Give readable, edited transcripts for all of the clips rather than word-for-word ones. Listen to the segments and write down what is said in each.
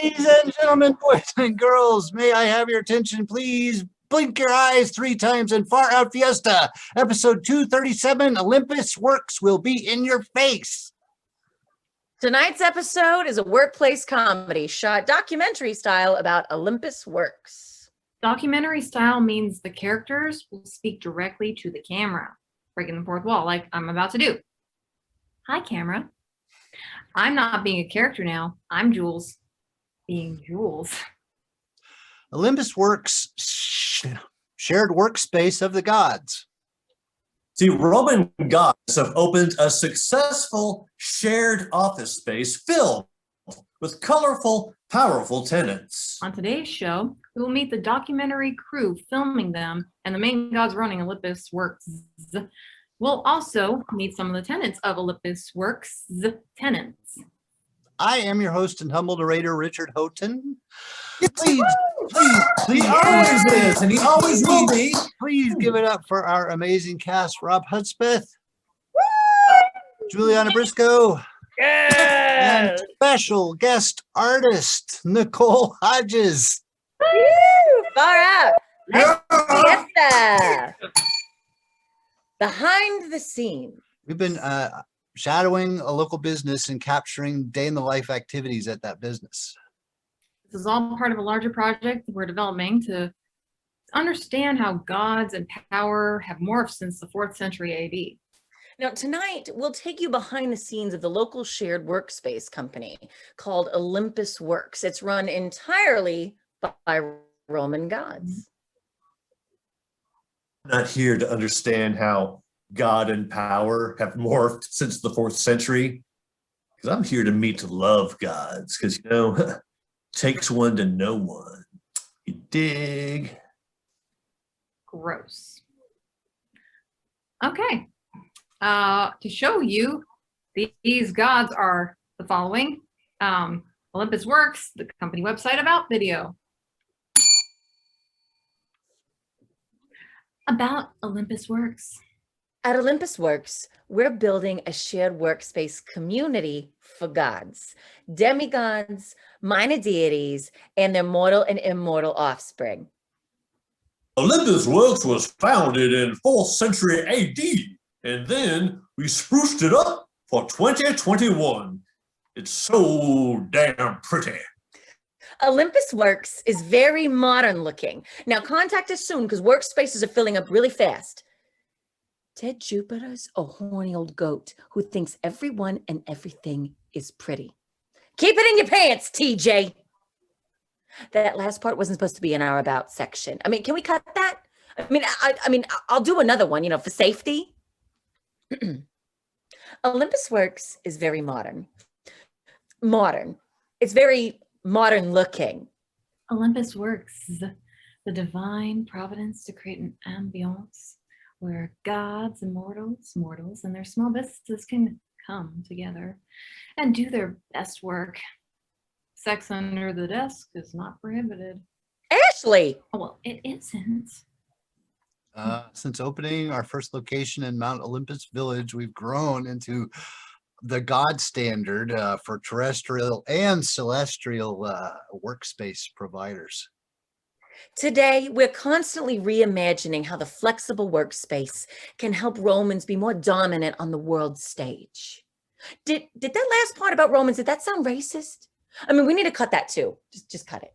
Ladies and gentlemen, boys and girls, may I have your attention, please? Blink your eyes 3 times and far out Fiesta. Episode 237, OlympusWorkz will be in your face. Tonight's episode is a workplace comedy shot documentary style about OlympusWorkz. Documentary style means the characters will speak directly to the camera, breaking the fourth wall like I'm about to do. Hi, camera. I'm not being a character now. I'm Jules. Being Jules. OlympusWorkz, shared workspace of the gods. See, Roman gods have opened a successful shared office space filled with colorful, powerful tenants. On today's show, we will meet the documentary crew filming them and the main gods running OlympusWorkz. We'll also meet some of the tenants of OlympusWorkz tenants. I am your host and humble narrator, Richard Houghton. Please, he always is, and he always will be. Please give it up for our amazing cast, Robb Hudspeth, JuliAnna Briscoe, and special guest artist, Nicole Hodges. Woo! Far out. Out Fiesta. Behind the scenes. We've been shadowing a local business and capturing day in the life activities at that business. This is all part of a larger project we're developing to understand how gods and power have morphed since the 4th century AD. Now, tonight, we'll take you behind the scenes of the local shared workspace company called OlympusWorkz. It's run entirely by Roman gods. I'm not here to understand how God and power have morphed since the 4th century, because I'm here to meet to love gods, because, you know, takes one to know one. You dig? Gross. Okay. To show you, these gods are the following. OlympusWorkz, the company website about video. About OlympusWorkz. At OlympusWorkz, we're building a shared workspace community for gods, demigods, minor deities, and their mortal and immortal offspring. OlympusWorkz was founded in 4th century AD, and then we spruced it up for 2021. It's so damn pretty. OlympusWorkz is very modern looking. Now contact us soon because workspaces are filling up really fast. Ted Jupiter's a horny old goat who thinks everyone and everything is pretty. Keep it in your pants, TJ. That last part wasn't supposed to be in our about section. I mean, can we cut that? I mean, I'll do another one, you know, for safety. OlympusWorkz is very modern. It's very modern looking. OlympusWorkz, the divine providence to create an ambiance where gods and mortals and their small businesses can come together and do their best work. Sex under the desk is not prohibited. Ashley! Oh, well, it isn't. Since opening our first location in Mount Olympus Village, we've grown into the god standard for terrestrial and celestial workspace providers. Today, we're constantly reimagining how the flexible workspace can help Romans be more dominant on the world stage. Did that last part about Romans, did that sound racist? I mean, we need to cut that too. Just cut it.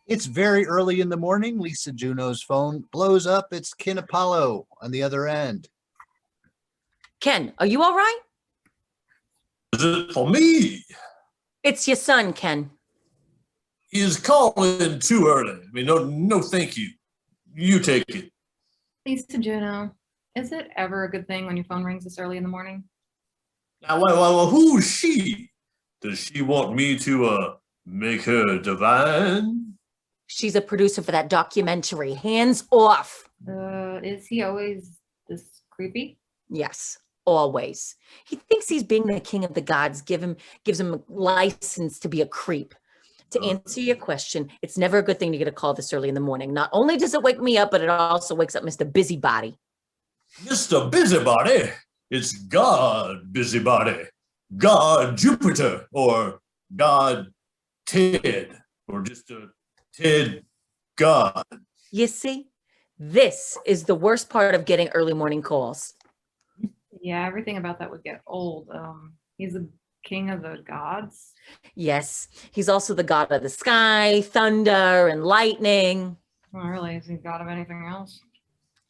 It's very early in the morning. Lisa Juno's phone blows up. It's Ken Apollo on the other end. Ken, are you all right? Is it for me? It's your son, Ken. He's calling too early. I mean, no, thank you. You take it. Lisa Juno, is it ever a good thing when your phone rings this early in the morning? Now, who's she? Does she want me to make her divine? She's a producer for that documentary. Hands off. Is he always this creepy? Yes, always. He thinks he's being the king of the gods, gives him a license to be a creep. To answer your question, it's never a good thing to get a call this early in the morning. Not only does it wake me up, but it also wakes up Mr. Busybody. Mr. Busybody? It's God Busybody. God Jupiter, or God Ted, or just a Ted God. You see, this is the worst part of getting early morning calls. Yeah, everything about that would get old. He's the king of the gods. Yes, he's also the god of the sky, thunder, and lightning. Well, really, is he god of anything else?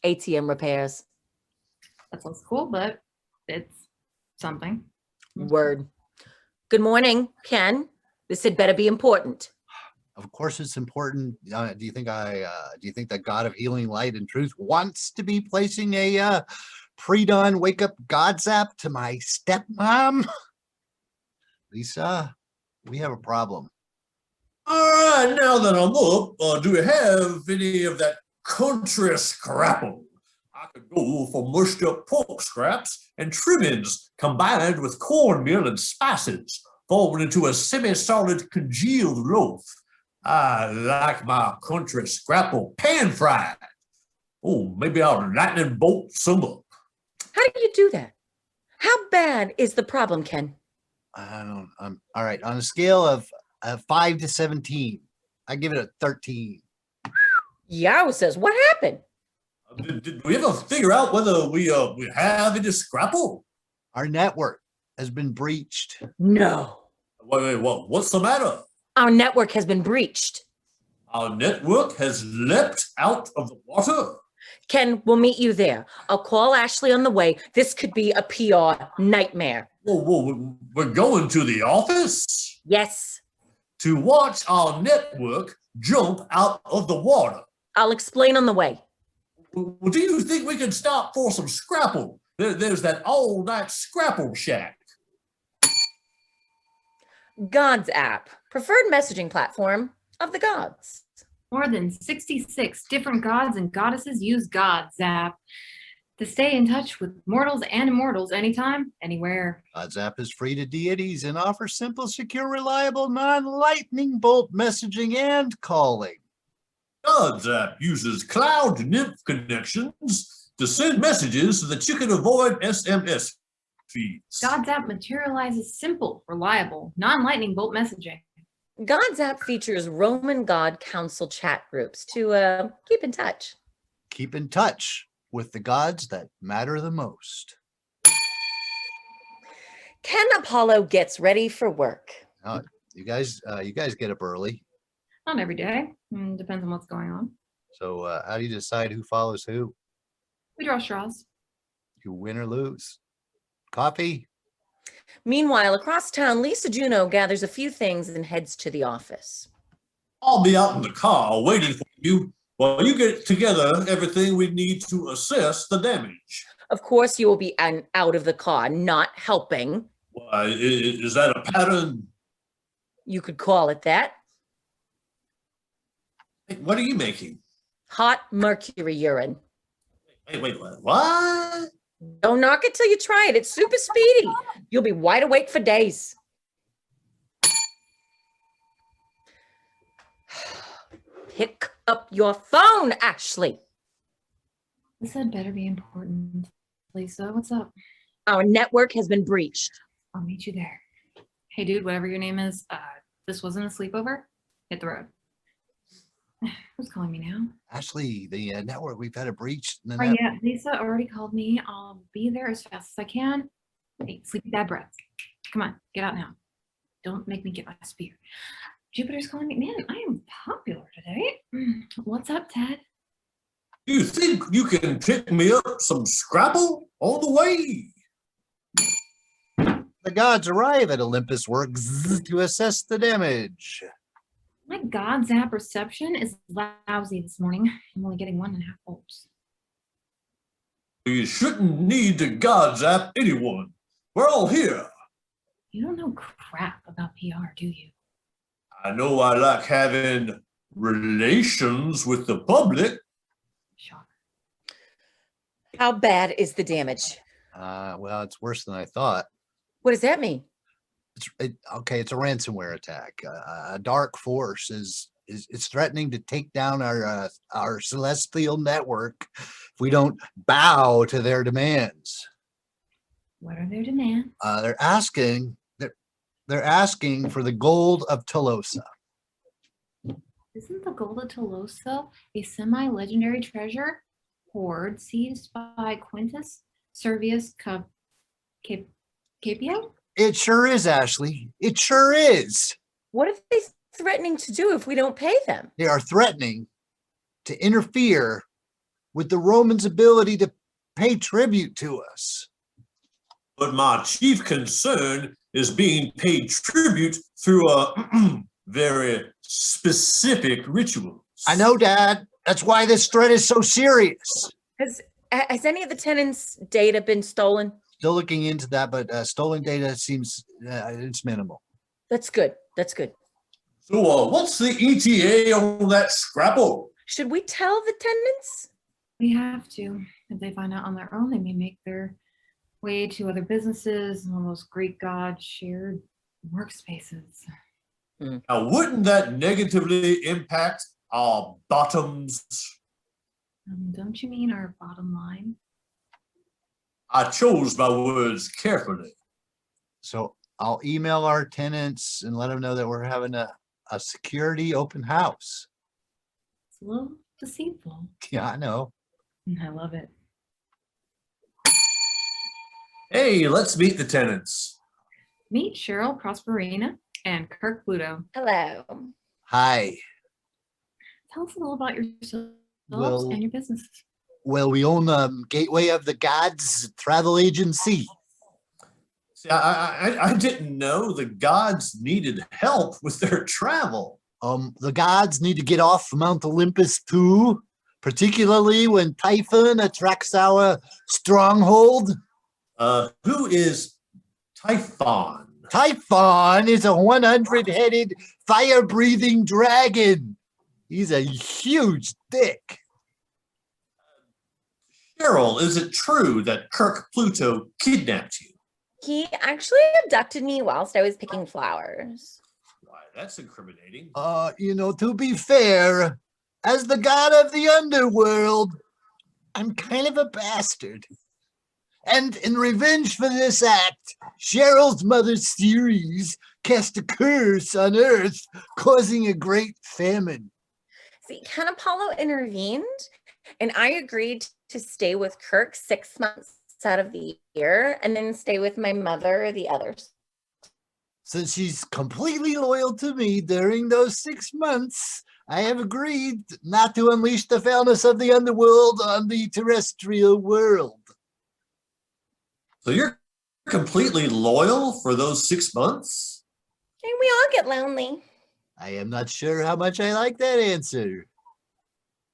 ATM repairs. That sounds cool, but it's something. Word. Good morning, Ken. This had better be important. Of course, it's important. Do you think that God of healing, light, and truth wants to be placing a pre-dawn wake up God zap to my stepmom? Lisa, we have a problem. All right, now that I'm up, do we have any of that country scrapple? I could go for mushed up pork scraps and trimmings combined with cornmeal and spices, forming into a semi-solid congealed loaf. I like my country scrapple pan-fried. Oh, maybe I'll lightning bolt some up. How do you do that? How bad is the problem, Ken? All right. On a scale of 5 to 17, I give it a 13. Yowzers, what happened? Did we ever figure out whether we have any scrapple? Our network has been breached. No. Wait, what's the matter? Our network has been breached. Our network has leapt out of the water. Ken, we'll meet you there. I'll call Ashley on the way. This could be a PR nightmare. Whoa, we're going to the office Yes. to watch our network jump out of the water. I'll explain on the way. Well, do you think we can stop for some scrapple? There's that all-night scrapple shack. Gods app, preferred messaging platform of the gods. More than 66 different gods and goddesses use God's app to stay in touch with mortals and immortals anytime, anywhere. God's app is free to deities and offers simple, secure, reliable, non-lightning bolt messaging and calling. God's app uses cloud nymph connections to send messages so that you can avoid SMS feeds. God's app materializes simple, reliable, non-lightning bolt messaging. God's app features Roman God Council chat groups to keep in touch. Keep in touch with the gods that matter the most. Ken Apollo gets ready for work. You guys get up early. Not every day. Depends on what's going on. So how do you decide who follows who? We draw straws. You win or lose? Coffee? Meanwhile, across town, Lisa Juno gathers a few things and heads to the office. I'll be out in the car waiting for you while you get together everything we need to assess the damage. Of course, you will be out of the car, not helping. Why, is that a pattern? You could call it that. Hey, what are you making? Hot mercury urine. Wait, what? Don't knock it till you try it. It's super speedy. You'll be wide awake for days. Pick up your phone, Ashley. This had better be important. Lisa, what's up? Our network has been breached. I'll meet you there. Hey, dude, whatever your name is, this wasn't a sleepover. Hit the road. Who's calling me now? Ashley, the network, we've had a breach. Oh, yeah, Lisa already called me. I'll be there as fast as I can. Hey, sleepy bad breath. Come on, get out now. Don't make me get my spear. Jupiter's calling me. Man, I am popular today. What's up, Ted? You think you can pick me up some scrapple on the way? The gods arrive at OlympusWorkz to assess the damage. My God's app reception is lousy this morning. I'm only getting 1.5 volts. You shouldn't need to God's app anyone. We're all here. You don't know crap about PR, do you? I know I like having relations with the public. Shocker. How bad is the damage? Well, it's worse than I thought. What does that mean? Okay, it's a ransomware attack. A dark force is threatening to take down our celestial network if we don't bow to their demands. What are their demands? They're asking for the gold of Tolosa. Isn't the gold of Tolosa a semi-legendary treasure hoard seized by Quintus Servius Capio? It sure is, Ashley. It sure is. What are they threatening to do if we don't pay them? They are threatening to interfere with the Romans' ability to pay tribute to us. But my chief concern is being paid tribute through a very specific ritual. I know, Dad. That's why this threat is so serious. Has any of the tenants' data been stolen? Still looking into that, but stolen data seems it's minimal. That's good. That's good. So what's the ETA on that scrapple? Should we tell the tenants? We have to. If they find out on their own, they may make their way to other businesses and all those Greek gods shared workspaces. Now, wouldn't that negatively impact our bottoms? Don't you mean our bottom line? I chose my words carefully. So I'll email our tenants and let them know that we're having a security open house. It's a little deceitful. Yeah, I know. I love it. Hey, let's meet the tenants. Meet Cheryl Prosperina and Kirk Pluto. Hello. Hi. Tell us a little about yourselves Well- and your businesses. Well, we own Gateway of the Gods travel agency. See, I didn't know the gods needed help with their travel. The gods need to get off Mount Olympus too, particularly when Typhon attracts our stronghold. Who is Typhon? Typhon is a 100-headed fire-breathing dragon. He's a huge dick. Cheryl, is it true that Kirk Pluto kidnapped you? He actually abducted me whilst I was picking flowers. Why, that's incriminating. To be fair, as the god of the underworld, I'm kind of a bastard. And in revenge for this act, Cheryl's mother Ceres cast a curse on Earth, causing a great famine. See, Ken Apollo intervened, and I agreed to stay with Kirk 6 months out of the year and then stay with my mother the others. Since she's completely loyal to me during those 6 months, I have agreed not to unleash the foulness of the underworld on the terrestrial world. So you're completely loyal for those 6 months? And we all get lonely. I am not sure how much I like that answer.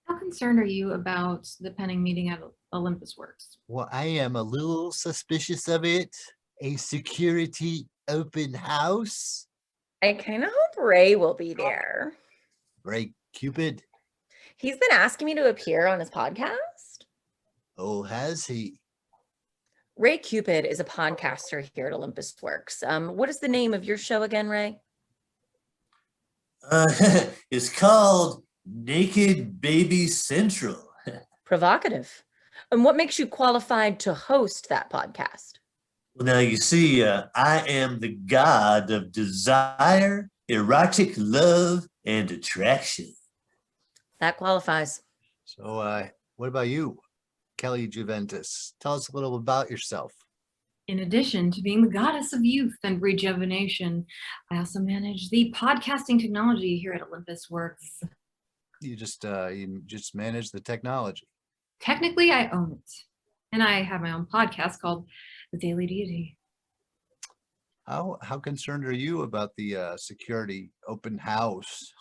How concerned are you about the pending meeting at OlympusWorkz? Well, I am a little suspicious of it. A security open house. I kind of hope Ray will be there. Ray Cupid. He's been asking me to appear on his podcast. Oh, has he? Ray Cupid is a podcaster here at OlympusWorkz. What is the name of your show again, Ray? It's called Naked Baby Central. Provocative. And what makes you qualified to host that podcast? Well, now you see, I am the god of desire, erotic love, and attraction. That qualifies. So, what about you, Kelly Juventus? Tell us a little about yourself. In addition to being the goddess of youth and rejuvenation, I also manage the podcasting technology here at OlympusWorkz. You just manage the technology. Technically, I own it. And I have my own podcast called The Daily Deity. How concerned are you about the security open house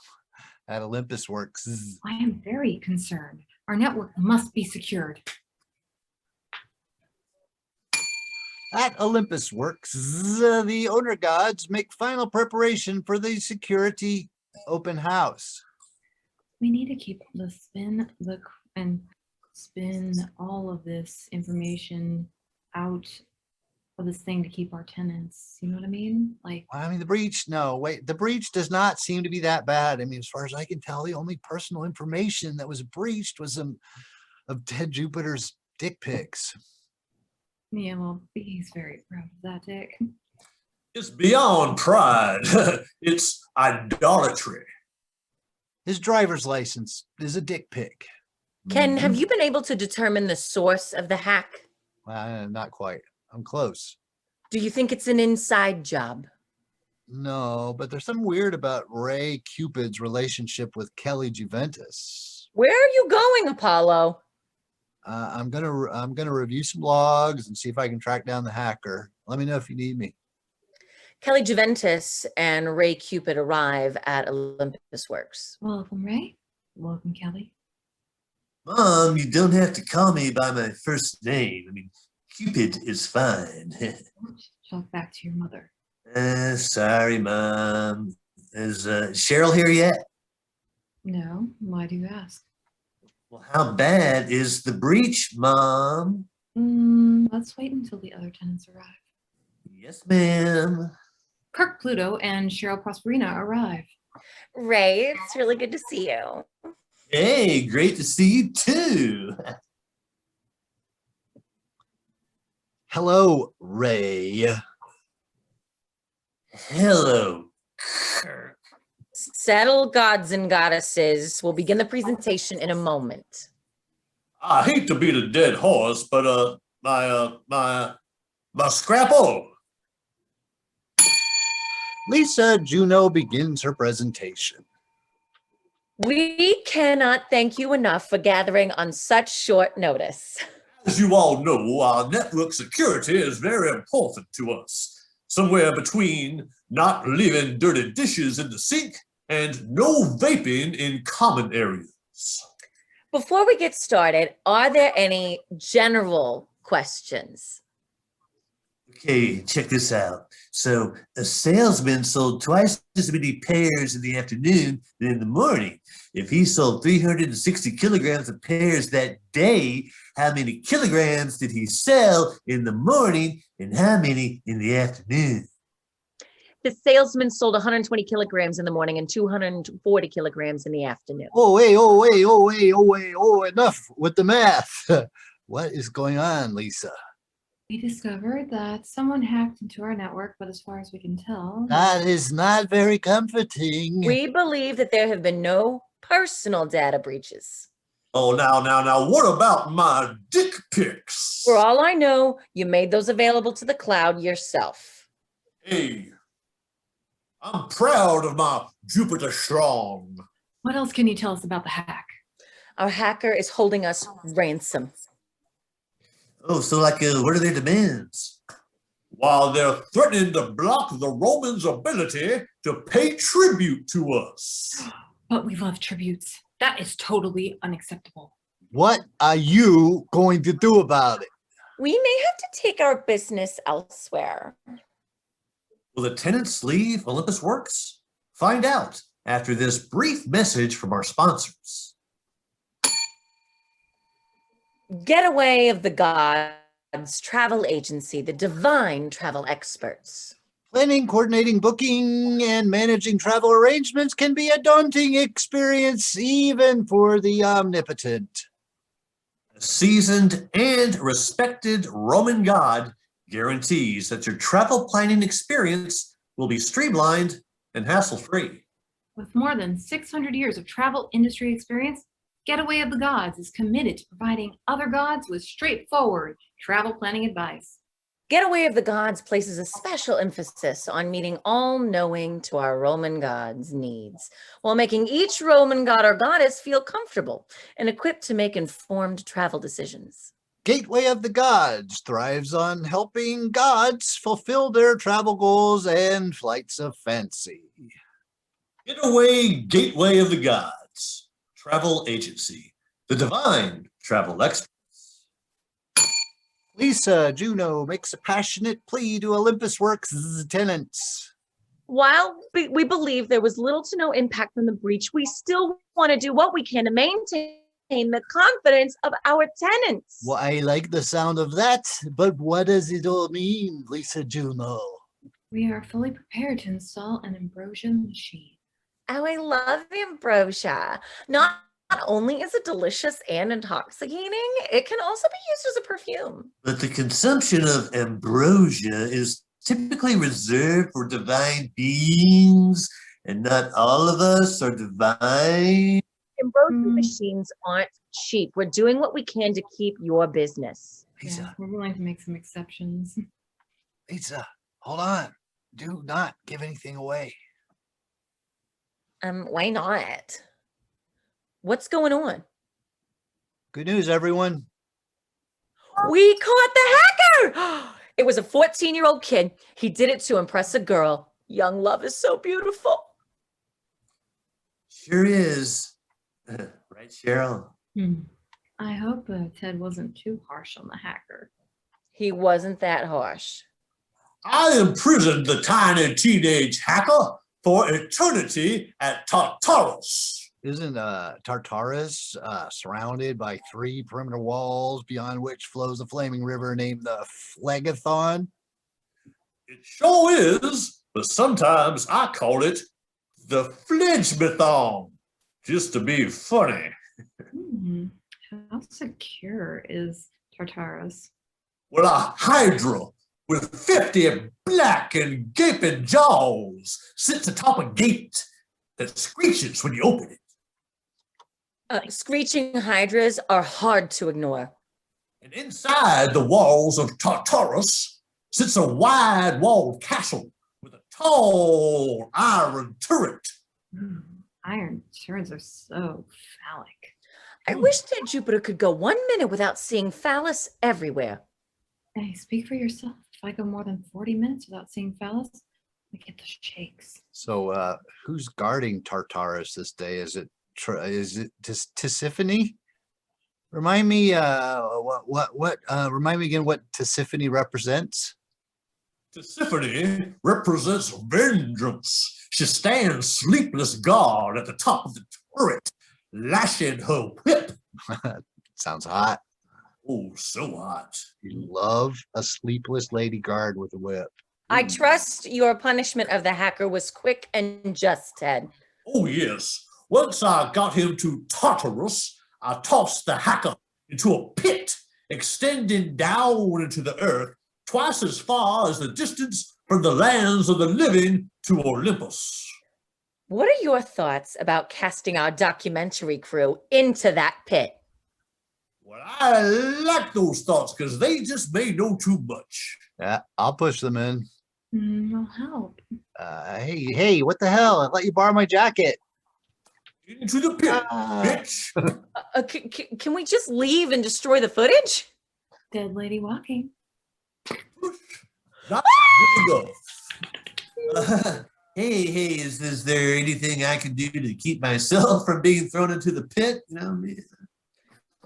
at OlympusWorkz? I am very concerned. Our network must be secured. At OlympusWorkz, the owner gods make final preparation for the security open house. We need to keep and spin all of this information out of this thing to keep our tenants. You know what I mean? Like, I mean, the breach, no, wait, the breach does not seem to be that bad. I mean, as far as I can tell, the only personal information that was breached was some of Ted Jupiter's dick pics. yeah, well, he's very proud of that dick. It's beyond pride. It's idolatry. His driver's license is a dick pic. Ken, have you been able to determine the source of the hack? Not quite. I'm close. Do you think it's an inside job? No, but there's something weird about Ray Cupid's relationship with Kelly Juventus. Where are you going, Apollo? I'm gonna review some logs and see if I can track down the hacker. Let me know if you need me. Kelly Juventus and Ray Cupid arrive at OlympusWorkz. Welcome, Ray. Welcome, Kelly. Mom, you don't have to call me by my first name. I mean, Cupid is fine. Talk back to your mother. Sorry, Mom. Is Cheryl here yet? No, why do you ask? Well, how bad is the breach, Mom? Let's wait until the other tenants arrive. Yes, ma'am. Kirk Pluto and Cheryl Prosperina arrive. Ray, it's really good to see you. Hey, great to see you too. Hello, Ray. Hello, Kirk. Settle, gods and goddesses. We'll begin the presentation in a moment. I hate to beat a dead horse, but my scrapple. Lisa Juno begins her presentation. We cannot thank you enough for gathering on such short notice. As you all know, our network security is very important to us. Somewhere between not leaving dirty dishes in the sink and no vaping in common areas. Before we get started, are there any general questions? Okay, check this out. So a salesman sold twice as many pears in the afternoon than in the morning. If he sold 360 kilograms of pears that day, how many kilograms did he sell in the morning and how many in the afternoon? The salesman sold 120 kilograms in the morning and 240 kilograms in the afternoon. Enough with the math. What is going on, Lisa? We discovered that someone hacked into our network, but as far as we can tell, That is not very comforting. We believe that there have been no personal data breaches. Oh, now, what about my dick pics? For all I know, you made those available to the cloud yourself. Hey, I'm proud of my Jupiter Strong. what else can you tell us about the hack? Our hacker is holding us ransom. Oh, so like, what are their demands? While they're threatening to block the Romans' ability to pay tribute to us. But we love tributes. That is totally unacceptable. What are you going to do about it? We may have to take our business elsewhere. Will the tenants leave OlympusWorkz? Find out after this brief message from our sponsors. Getaway of the Gods travel agency, the divine travel experts. Planning, coordinating, booking, and managing travel arrangements can be a daunting experience, even for the omnipotent. A seasoned and respected Roman god guarantees that your travel planning experience will be streamlined and hassle-free. With more than 600 years of travel industry experience, Getaway of the Gods is committed to providing other gods with straightforward travel planning advice. Getaway of the Gods places a special emphasis on meeting all knowing to our Roman gods' needs, while making each Roman god or goddess feel comfortable and equipped to make informed travel decisions. Gateway of the Gods thrives on helping gods fulfill their travel goals and flights of fancy. Gateway of the Gods, travel agency, the divine travel experts. Lisa Juno makes a passionate plea to OlympusWorkz tenants. While we believe there was little to no impact from the breach, we still want to do what we can to maintain the confidence of our tenants. Well, I like the sound of that, but what does it all mean, Lisa Juno? We are fully prepared to install an ambrosia machine. Oh, I love ambrosia. Not only is it delicious and intoxicating, it can also be used as a perfume. But the consumption of ambrosia is typically reserved for divine beings, and not all of us are divine. Ambrosia machines aren't cheap. We're doing what we can to keep your business. Lisa, Yeah, we're willing to make some exceptions. Lisa, hold on. Do not give anything away. Why not? What's going on? Good news, everyone. We caught the hacker! It was a 14-year-old kid. He did it to impress a girl. Young love is so beautiful. Sure is. Right, Cheryl? I hope Ted wasn't too harsh on the hacker. He wasn't that harsh. I imprisoned the tiny teenage hacker for eternity at Tartarus. Isn't Tartarus surrounded by 3 perimeter walls beyond which flows a flaming river named the Phlegathon? It sure is, but sometimes I call it the Flinchmathon, just to be funny. How secure is Tartarus? Well, a hydra with 50 black and gaping jaws sits atop a gate that screeches when you open it. Screeching hydras are hard to ignore. And inside the walls of Tartarus sits a wide-walled castle with a tall iron turret. Iron turrets are so phallic. I wish that Jupiter could go 1 minute without seeing phallus everywhere. Hey, speak for yourself. If I go more than 40 minutes without seeing phallus, I get the shakes. So who's guarding Tartarus this day? Is it Tisiphone? Remind me remind me again what Tisiphone represents. Tisiphone represents vengeance. She stands sleepless guard at the top of the turret, lashing her whip. Sounds hot. Oh, so hot. You love a sleepless lady guard with a whip. I trust your punishment of the hacker was quick and just, Ted. Oh, yes. Once I got him to Tartarus, I tossed the hacker into a pit extending down into the earth twice as far as the distance from the lands of the living to Olympus. What are your thoughts about casting our documentary crew into that pit? Well, I like those thoughts because they just may know too much. Yeah, I'll push them in. I'll help. Hey, what the hell? I let you borrow my jacket. Into the pit, bitch. Can we just leave and destroy the footage? Dead lady walking. Not good enough. Hey, is there anything I can do to keep myself from being thrown into the pit? You know,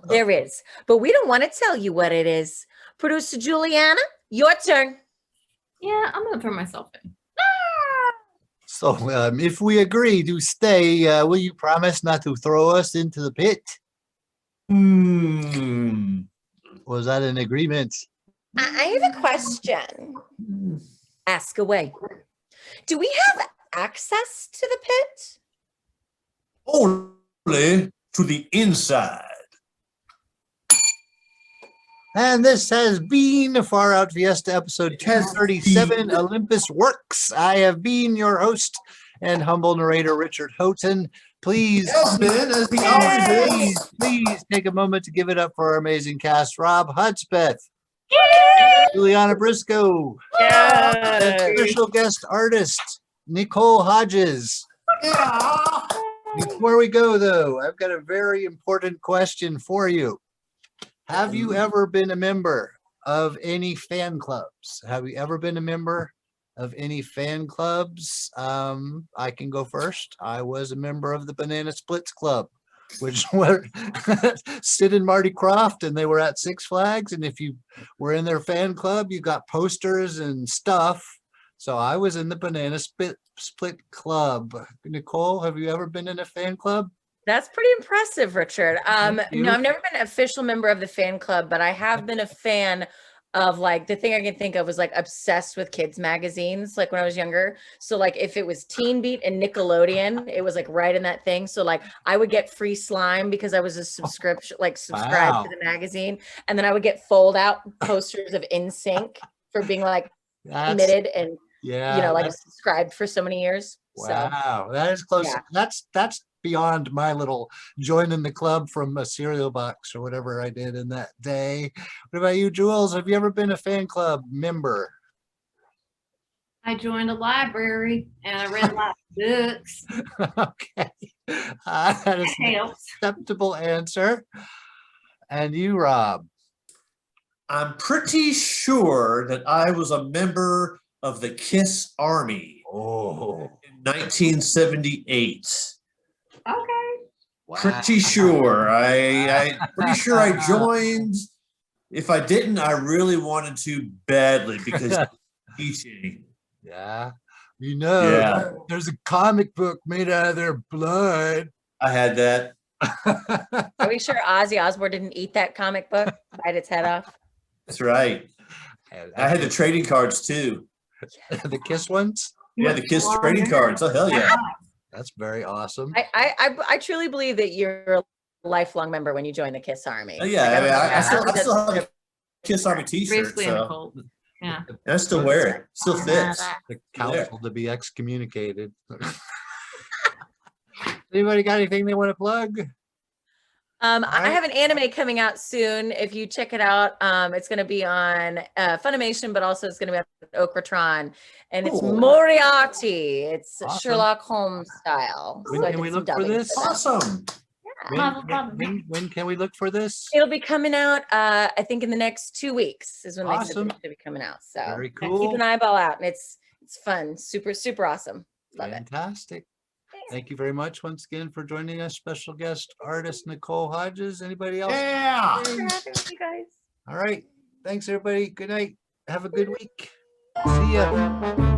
There is, but we don't want to tell you what it is. Producer JuliAnna, your turn. Yeah, I'm gonna throw myself in. So if we agree to stay, will you promise not to throw us into the pit? Was that an agreement? I have a question. Ask away. Do we have access to the pit? Only to the inside. And this has been Far Out Fiesta episode 1037, OlympusWorkz. I have been your host and humble narrator, Richard Houghton. Please take a moment to give it up for our amazing cast, Robb Hudspeth, JuliAnna Briscoe, and special guest artist, Nicole Hodges. Before we go, though, I've got a very important question for you. Have you ever been a member of any fan clubs? Have you ever been a member of any fan clubs? I can go first. I was a member of the Banana Splits Club. which were Sid and Marty Croft, and they were at Six Flags. And if you were in their fan club, you got posters and stuff. So I was in the Banana Split Club. Nicole, have you ever been in a fan club? That's pretty impressive, Richard. Thank you. No, I've never been an official member of the fan club, but I have been a fan of, like, the thing I can think of was like obsessed with kids magazines, like when I was younger. So like if it was Teen Beat and Nickelodeon, it was like right in that thing. So like I would get free slime because I was a subscribed Wow. to the magazine, and then I would get fold out posters of NSYNC for being like That's, committed and yeah, like that's, subscribed for so many years. So wow, that is close. yeah. That's beyond my little joining the club from a cereal box or whatever I did in that day. What about you, Jules? Have you ever been a fan club member? I joined a library and I read a lot of books. Okay, that is It an helps. acceptable answer. And you, Rob? I'm pretty sure that I was a member of the KISS Army Oh, in 1978. Okay. wow. Pretty sure. I pretty sure I joined. If I didn't, I really wanted to badly because teaching. Yeah, you know, Yeah. there's a comic book made out of their blood. I had that. Are we sure Ozzy Osbourne didn't eat that comic book, bite its head off? That's right. I had the trading cards too. The KISS ones. Yeah, the KISS trading cards. Oh hell yeah! That's very awesome. I truly believe that you're a lifelong member when you join the KISS Army. Oh, yeah, Like, I mean, I don't still, know. I still have a KISS Army T-shirt, Basically in a so cult. Yeah. and I still wear it. Still fits. The council to be excommunicated. Anybody got anything they want to plug? I Alright. have an anime coming out soon. If you check it out, it's going to be on Funimation, but also it's going to be on Okratron, and it's Cool. Moriarty. It's Awesome. Sherlock Holmes style. When So I can did we some look for dubbing this? for that. Awesome. When can we look for this? It'll be coming out, I think, in the next 2 weeks is when they said Awesome. it's going to be coming out. So Very yeah, keep cool. an eyeball out, and it's fun, super awesome. Love it. Fantastic. Thank you very much once again for joining us, special guest artist Nicole Hodges. Anybody else? Yeah. Thanks for having me, guys. All right. Thanks, everybody. Good night. Have a good week. See ya.